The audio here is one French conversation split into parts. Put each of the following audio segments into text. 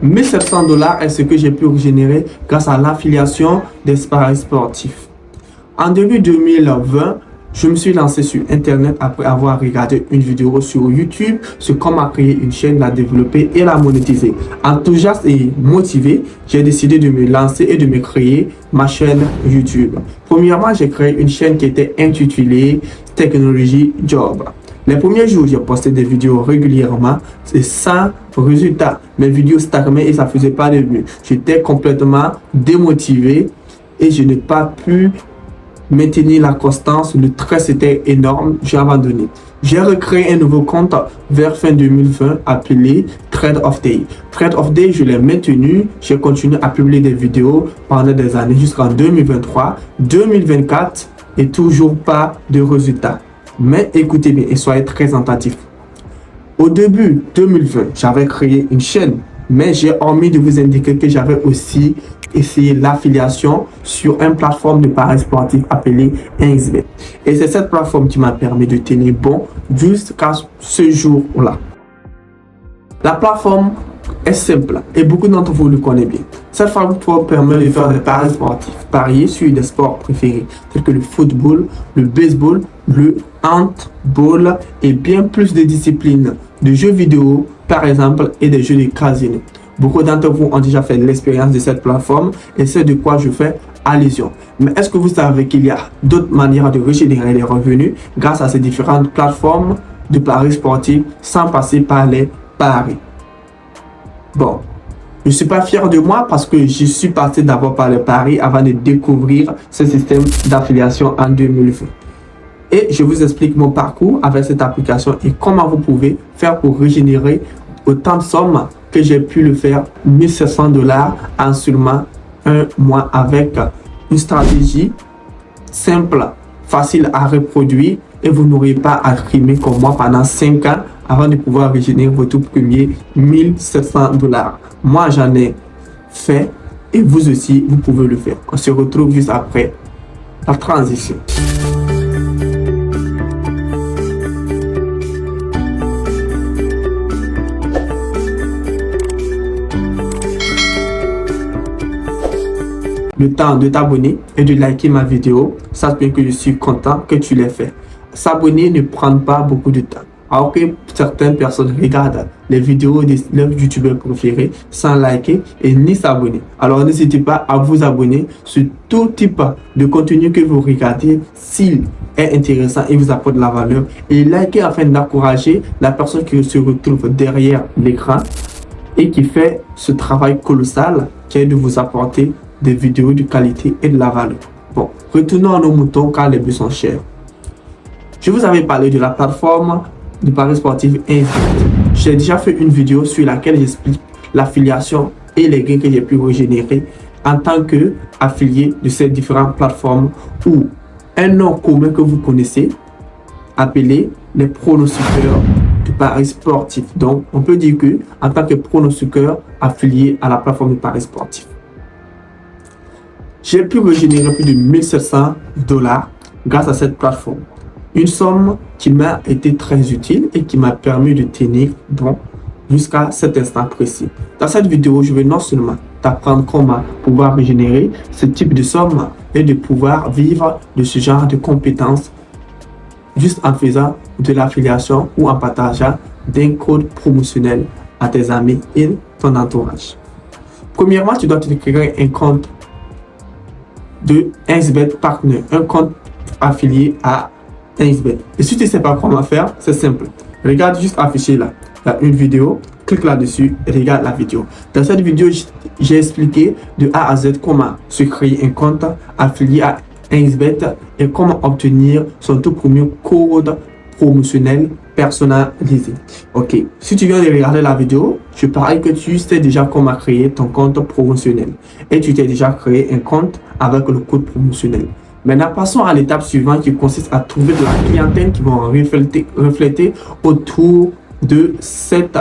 $1700 est ce que j'ai pu générer grâce à l'affiliation des paris sportifs. En début 2020, je me suis lancé sur Internet après avoir regardé une vidéo sur YouTube sur comment créer une chaîne, la développer et la monétiser. Enthousiaste et motivé, j'ai décidé de me lancer et de me créer ma chaîne YouTube. Premièrement, j'ai créé une chaîne qui était intitulée Technologie Job. Les premiers jours, j'ai posté des vidéos régulièrement et sans résultat. Mes vidéos stagnaient et ça faisait pas de vues. J'étais complètement démotivé et je n'ai pas pu maintenir la constance. Le stress était énorme, j'ai abandonné. J'ai recréé un nouveau compte vers fin 2020 appelé Trade of Day. Trade of Day, je l'ai maintenu, j'ai continué à publier des vidéos pendant des années jusqu'en 2023, 2024 et toujours pas de résultats. Mais écoutez bien et soyez très attentifs. Au début 2020, j'avais créé une chaîne, mais j'ai omis de vous indiquer que j'avais aussi essayé l'affiliation sur une plateforme de paris sportifs appelée 1xBet. Et c'est cette plateforme qui m'a permis de tenir bon jusqu'à ce jour-là. La plateforme est simple et beaucoup d'entre vous le connaissent bien. Cette plateforme permet de faire des paris sportifs, parier sur des sports préférés tels que le football, le baseball, le handball et bien plus de disciplines de jeux vidéo par exemple et des jeux de casino. Beaucoup d'entre vous ont déjà fait l'expérience de cette plateforme et c'est de quoi je fais allusion. Mais est-ce que vous savez qu'il y a d'autres manières de générer des revenus grâce à ces différentes plateformes de paris sportifs sans passer par les paris? Bon, je ne suis pas fier de moi parce que je suis passé d'abord par les paris avant de découvrir ce système d'affiliation en 2020. Et je vous explique mon parcours avec cette application et comment vous pouvez faire pour régénérer autant de sommes que j'ai pu le faire, $1700 en seulement un mois avec une stratégie simple, facile à reproduire et vous n'aurez pas à trimer comme moi pendant 5 ans avant de pouvoir régénérer votre premier $1700. Moi, j'en ai fait et vous aussi, vous pouvez le faire. On se retrouve juste après la transition. Le temps de t'abonner et de liker ma vidéo, sache bien que je suis content que tu l'aies fait. S'abonner ne prend pas beaucoup de temps. Alors que certaines personnes regardent les vidéos de leurs youtubeurs préférés sans liker et ni s'abonner. Alors n'hésitez pas à vous abonner sur tout type de contenu que vous regardez s'il est intéressant et vous apporte de la valeur. Et liker afin d'encourager la personne qui se retrouve derrière l'écran et qui fait ce travail colossal qui est de vous apporter des vidéos de qualité et de la valeur. Bon, retournons à nos moutons car les buts sont chers. Je vous avais parlé de la plateforme de paris sportifs 1xBet. J'ai déjà fait une vidéo sur laquelle j'explique l'affiliation et les gains que j'ai pu régénérer en tant qu'affilié de ces différentes plateformes ou un nom commun que vous connaissez appelé les pronostiqueurs de paris sportifs. Donc, on peut dire que en tant que pronostiqueur affilié à la plateforme de paris sportifs, j'ai pu régénérer plus de $1700 grâce à cette plateforme. Une somme qui m'a été très utile et qui m'a permis de tenir bon jusqu'à cet instant précis. Dans cette vidéo, je vais non seulement t'apprendre comment pouvoir régénérer ce type de somme et de pouvoir vivre de ce genre de compétences juste en faisant de l'affiliation ou en partageant d'un code promotionnel à tes amis et ton entourage. Premièrement, tu dois te créer un compte de 1xBet Partner, un compte affilié à 1xBet. Et si tu ne sais pas comment faire, c'est simple. Regarde juste affiché là. Il y a une vidéo, clique là-dessus et regarde la vidéo. Dans cette vidéo, j'ai expliqué de A à Z comment se créer un compte affilié à 1xBet et comment obtenir son tout premier code promotionnel personnalisé. Ok, si tu viens de regarder la vidéo, je parie que tu sais déjà comment créer ton compte promotionnel et tu t'es déjà créé un compte avec le code promotionnel. Maintenant, passons à l'étape suivante qui consiste à trouver de la clientèle qui vont refléter autour de cette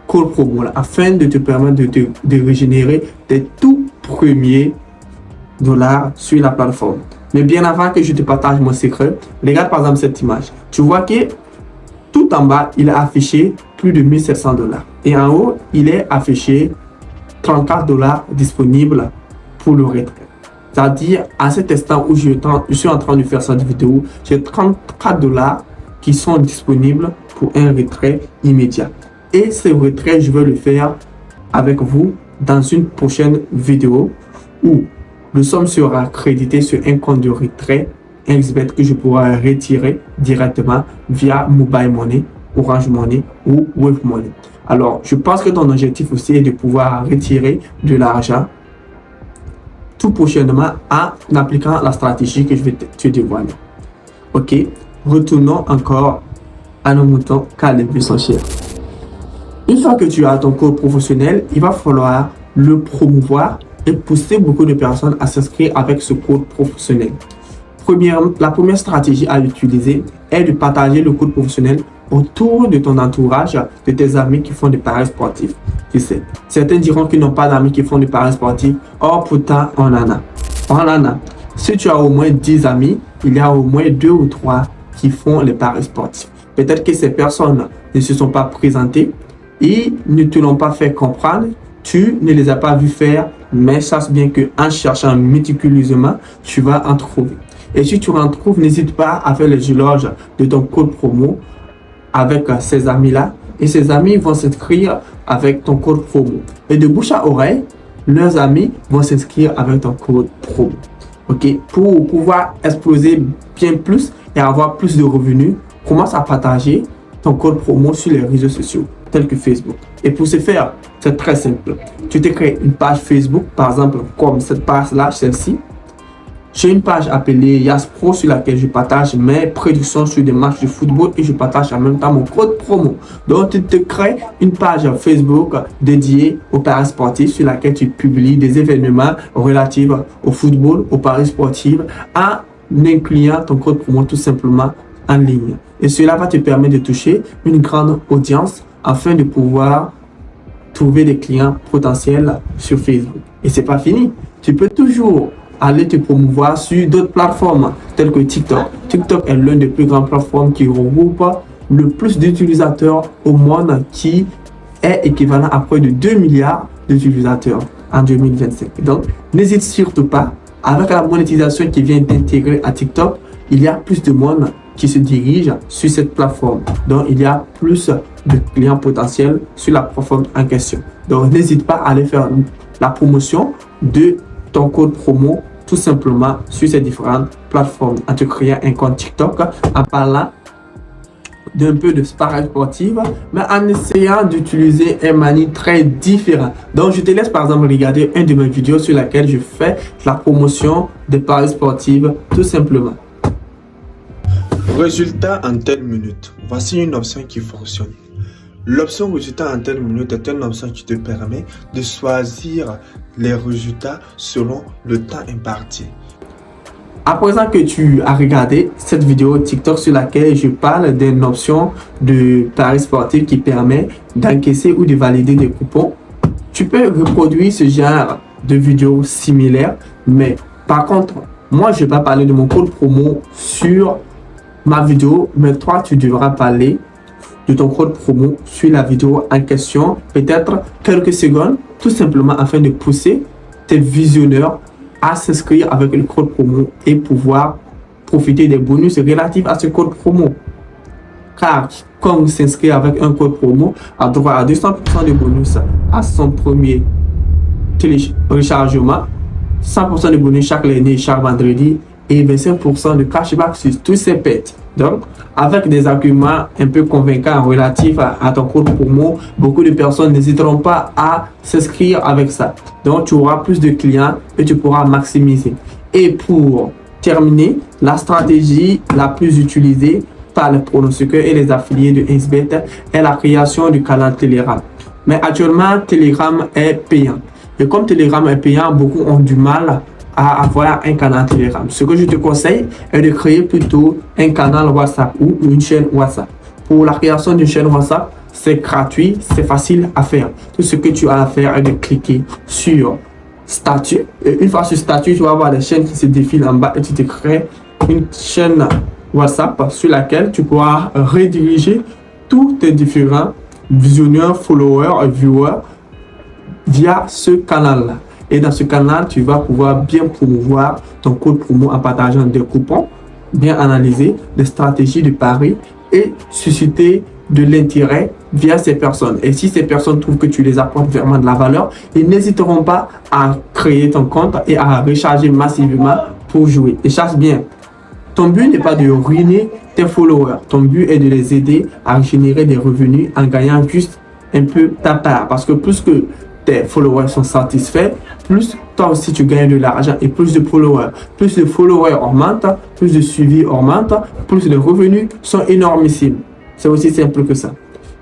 code promo là, afin de te permettre de régénérer tes tout premiers dollars sur la plateforme. Mais bien avant que je te partage mon secret, regarde par exemple cette image. Tu vois que tout en bas, il est affiché plus de $1700 et en haut, il est affiché $34 disponibles pour le retrait. C'est-à-dire, à cet instant où je suis en train de faire cette vidéo, j'ai $34 qui sont disponibles pour un retrait immédiat. Et ce retrait, je vais le faire avec vous dans une prochaine vidéo où le somme sera crédité sur un compte de retrait XBET que je pourrai retirer directement via Mobile Money, Orange Money ou Wave Money. Alors, je pense que ton objectif aussi est de pouvoir retirer de l'argent tout prochainement en appliquant la stratégie que je vais te dévoiler. Ok, retournons encore à nos moutons car les vues sont chères. Une fois que tu as ton code professionnel, il va falloir le promouvoir et pousser beaucoup de personnes à s'inscrire avec ce code professionnel. La première stratégie à utiliser est de partager le code professionnel autour de ton entourage, de tes amis qui font des paris sportifs. Tu sais, certains diront qu'ils n'ont pas d'amis qui font des paris sportifs. Or, pourtant, on en a. On en a. Si tu as au moins 10 amis, il y a au moins 2 ou 3 qui font les paris sportifs. Peut-être que ces personnes ne se sont pas présentées et ne te l'ont pas fait comprendre. Tu ne les as pas vus faire, mais sache bien qu'en cherchant méticuleusement, tu vas en trouver. Et si tu en trouves, n'hésite pas à faire les éloges de ton code promo avec ces amis-là. Et ces amis vont s'inscrire avec ton code promo. Et de bouche à oreille, leurs amis vont s'inscrire avec ton code promo. Ok, pour pouvoir exploser bien plus et avoir plus de revenus, commence à partager ton code promo sur les réseaux sociaux tels que Facebook. Et pour ce faire, c'est très simple. Tu te crées une page Facebook, par exemple, comme cette page-là, celle-ci. J'ai une page appelée Yaspro sur laquelle je partage mes prédictions sur des matchs de football et je partage en même temps mon code promo. Donc, tu te crées une page Facebook dédiée aux paris sportifs sur laquelle tu publies des événements relatifs au football, aux paris sportifs en incluant ton code promo tout simplement en ligne. Et cela va te permettre de toucher une grande audience afin de pouvoir trouver des clients potentiels sur Facebook. Et c'est pas fini. Tu peux toujours aller te promouvoir sur d'autres plateformes telles que TikTok. TikTok est l'une des plus grandes plateformes qui regroupe le plus d'utilisateurs au monde, qui est équivalent à près de 2 milliards d'utilisateurs en 2025. Donc, n'hésite surtout pas. Avec la monétisation qui vient d'intégrer à TikTok, il y a plus de monde qui se dirige sur cette plateforme. Donc, il y a plus de clients potentiels sur la plateforme en question. Donc, n'hésite pas à aller faire la promotion de ton code promo tout simplement sur ces différentes plateformes, en te créant un compte TikTok, en parlant d'un peu de paris sportif, mais en essayant d'utiliser un manière très différent. Donc, je te laisse par exemple regarder une de mes vidéos sur laquelle je fais la promotion des paris sportifs tout simplement. Résultat en telle minute. Voici une option qui fonctionne. L'option résultat en telle minute est une option qui te permet de choisir les résultats selon le temps imparti. À présent que tu as regardé cette vidéo TikTok sur laquelle je parle d'une option de paris sportif qui permet d'encaisser ou de valider des coupons, tu peux reproduire ce genre de vidéo similaire, mais par contre, moi je vais pas parler de mon code promo sur ma vidéo, mais toi tu devras parler de ton code promo sur la vidéo en question, peut-être quelques secondes, tout simplement afin de pousser tes visionneurs à s'inscrire avec le code promo et pouvoir profiter des bonus relatifs à ce code promo. Car comme s'inscrire avec un code promo a droit à 200% de bonus à son premier téléchargement, 100% de bonus chaque lundi, chaque vendredi et 25% de cashback sur tous ses pets. Donc, avec des arguments un peu convaincants relatifs à ton code promo, beaucoup de personnes n'hésiteront pas à s'inscrire avec ça. Donc, tu auras plus de clients et tu pourras maximiser. Et pour terminer, la stratégie la plus utilisée par les pronostiqueurs et les affiliés de XBET est la création du canal Telegram. Mais actuellement, Telegram est payant. Et comme Telegram est payant, beaucoup ont du mal à avoir un canal Telegram. Ce que je te conseille est de créer plutôt un canal WhatsApp ou une chaîne WhatsApp. Pour la création d'une chaîne WhatsApp, c'est gratuit, c'est facile à faire. Tout ce que tu as à faire est de cliquer sur statut. Et une fois sur statut, tu vas avoir des chaînes qui se défilent en bas et tu te crées une chaîne WhatsApp sur laquelle tu pourras rediriger tous tes différents visionneurs, followers et viewers via ce canal-là. Et dans ce canal, tu vas pouvoir bien promouvoir ton code promo en partageant des coupons, bien analyser des stratégies de pari et susciter de l'intérêt via ces personnes. Et si ces personnes trouvent que tu les apportes vraiment de la valeur, ils n'hésiteront pas à créer ton compte et à recharger massivement pour jouer. Et chasse bien. Ton but n'est pas de ruiner tes followers. Ton but est de les aider à générer des revenus en gagnant juste un peu ta part. Parce que plus que tes followers sont satisfaits, plus toi aussi tu gagnes de l'argent et plus de followers. Plus de followers augmentent, plus de suivi augmente, plus de revenus sont énormissimes. C'est aussi simple que ça.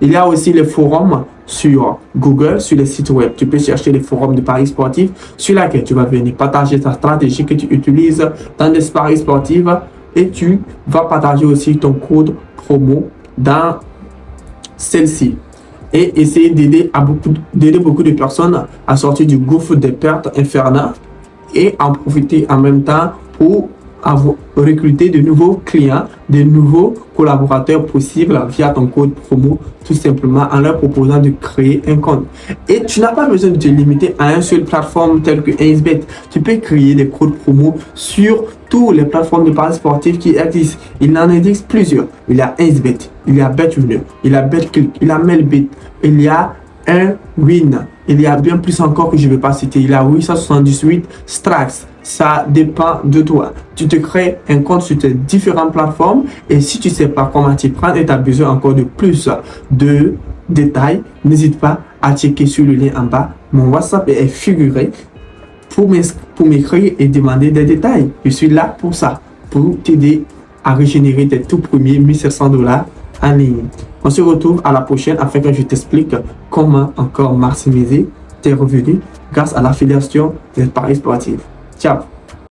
Il y a aussi les forums sur Google, sur les sites web. Tu peux chercher les forums de paris sportifs sur lesquels tu vas venir partager ta stratégie que tu utilises dans des paris sportifs et tu vas partager aussi ton code promo dans celle-ci. Et essayer d'aider beaucoup de personnes à sortir du gouffre des pertes infernales et en profiter en même temps pour recruter de nouveaux clients, de nouveaux collaborateurs possibles via ton code promo, tout simplement en leur proposant de créer un compte. Et tu n'as pas besoin de te limiter à une seule plateforme telle que 1xBet. Tu peux créer des codes promo sur toutes les plateformes de paris sportifs qui existent. Il en existe plusieurs. Il y a 1xBet, il y a BetWinner, il y a BetClick, il y a Melbet, il y a un Win. Il y a bien plus encore que je ne vais pas citer. Il y a 878 Strax. Ça dépend de toi. Tu te crées un compte sur tes différentes plateformes et si tu ne sais pas comment t'y prendre et tu as besoin encore de plus de détails, n'hésite pas à checker sur le lien en bas. Mon WhatsApp est figuré pour m'écrire et demander des détails. Je suis là pour ça, pour t'aider à régénérer tes tout premiers $1 700 en ligne. On se retrouve à la prochaine afin que je t'explique comment encore maximiser tes revenus grâce à l'affiliation des paris sportifs. Ciao!